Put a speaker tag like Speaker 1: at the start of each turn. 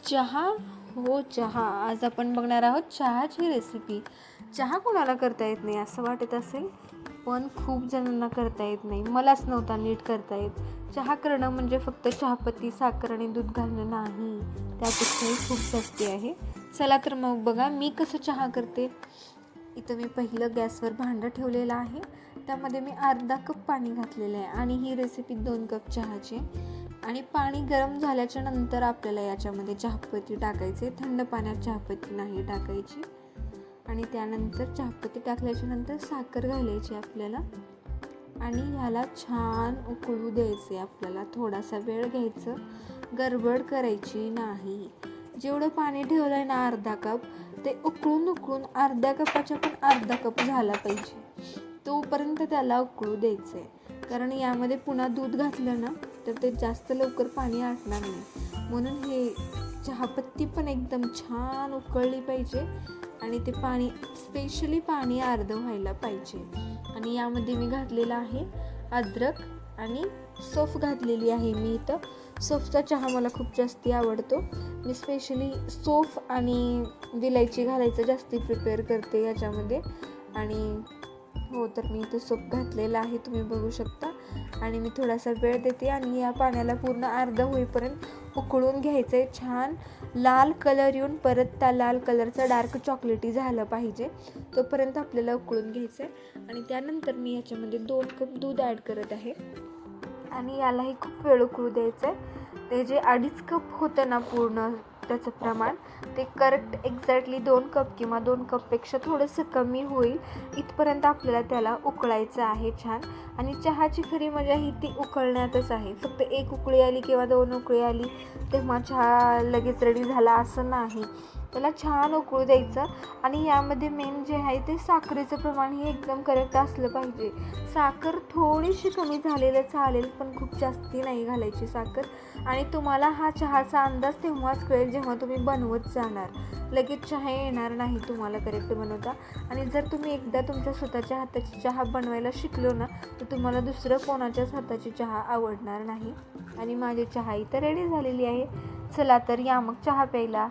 Speaker 1: चहा हो चहा. आज आपण बघणार आहोत चहाची रेसिपी. चहा कोणाला करता येत नाही असं वाटत असेल, पण खूप जणांना करता येत नाही. मलाच नव्हता नीट करता येत. चहा करणं म्हणजे फक्त चहापत्ती, साखर आणि दूध घालणं नाही, त्यापेक्षाही खूप जास्ती आहे. चला तर मग बघा मी कसं चहा करते. इथं मी पहिलं गॅसवर भांडं ठेवलेलं आहे. त्यामध्ये मी अर्धा कप पाणी घातलेलं आहे आणि ही रेसिपी 2 कप चहाची. आणि पाणी गरम झाल्याच्या नंतर आपल्याला याच्यामध्ये चहापत्ती टाकायचे. थंड पाण्यात चहापत्ती नाही टाकायची. आणि त्यानंतर चहापत्ती टाकल्याच्या नंतर साखर घालायची आपल्याला आणि ह्याला छान उकळू द्यायचे. आपल्याला थोडासा वेळ घ्यायचं, गडबड करायची नाही. जेवढं पाणी ठेवलं आहे ना अर्धा कप, ते उकळून अर्ध्या कपाच्या पण अर्धा कप झाला पाहिजे, तोपर्यंत त्याला उकळू द्यायचं आहे. कारण यामध्ये पुन्हा दूध घातलं ना तर ते जास्त लवकर पाणी आटणार नाही. म्हणून हे चहापत्ती पण एकदम छान उकळली पाहिजे आणि ते पाणी स्पेशली पाणी अर्धं व्हायला पाहिजे. आणि यामध्ये मी घातलेला आहे अद्रक आणि सौंफ घातलेली आहे मी. इथं सौंफचा चहा मला खूप जास्ती आवडतो. मी स्पेशली सौंफ आणि विलायची घालायचं जास्ती प्रिपेअर करते याच्यामध्ये. आणि हो, तर मी इथं सौंफ घातलेला आहे, तुम्ही बघू शकता. आणि मी थोडासा वेळ देते आणि या पाण्याला पूर्ण अर्धं होईपर्यंत उकळून घ्यायचं आहे. छान लाल कलर येऊन परत त्या लाल कलरचा डार्क चॉकलेटी झालं पाहिजे, तोपर्यंत आपल्याला उकळून घ्यायचं आहे. आणि त्यानंतर मी याच्यामध्ये 2 कप दूध ॲड करत आहे आणि यालाही खूप वेळ उकळू द्यायचं आहे. ते जे 2.5 कप होतं ना पूर्ण त्याचं प्रमाण, ते करेक्ट एक्झॅक्टली 2 कप किंवा 2 कपपेक्षा थोडंसं कमी होईल इथपर्यंत आपल्याला त्याला उकळायचं आहे छान. आणि चहाची खरी मजा ही ती उकळण्यातच आहे. फक्त 1 उकळी आली किंवा 2 उकळी आली तेव्हा चहा लगेच रेडी झाला असं नाही. त्याला छान उकळू द्यायचं. आणि यामध्ये मेन जे आहे ते साखरेचं प्रमाण हे एकदम करेक्ट असलं पाहिजे. साखर थोडीशी कमी झालेलं चालेल, पण खूप जास्ती नाही घालायची साखर. आणि तुम्हाला हा चहाचा अंदाज तेव्हाच कळेल जेव्हा तुम्ही बनवत जाणार. लगेच चहा येणार नाही तुम्हाला करेक्ट बनवता. आणि जर तुम्ही एकदा तुमच्या स्वतःच्या हाताची चहा बनवायला शिकलो ना तर तुम्हाला दुसरं कोणाच्याच हाताची चहा आवडणार नाही. आणि माझी चहा इथं रेडी झालेली आहे. चला तर या मग चहा प्यायला.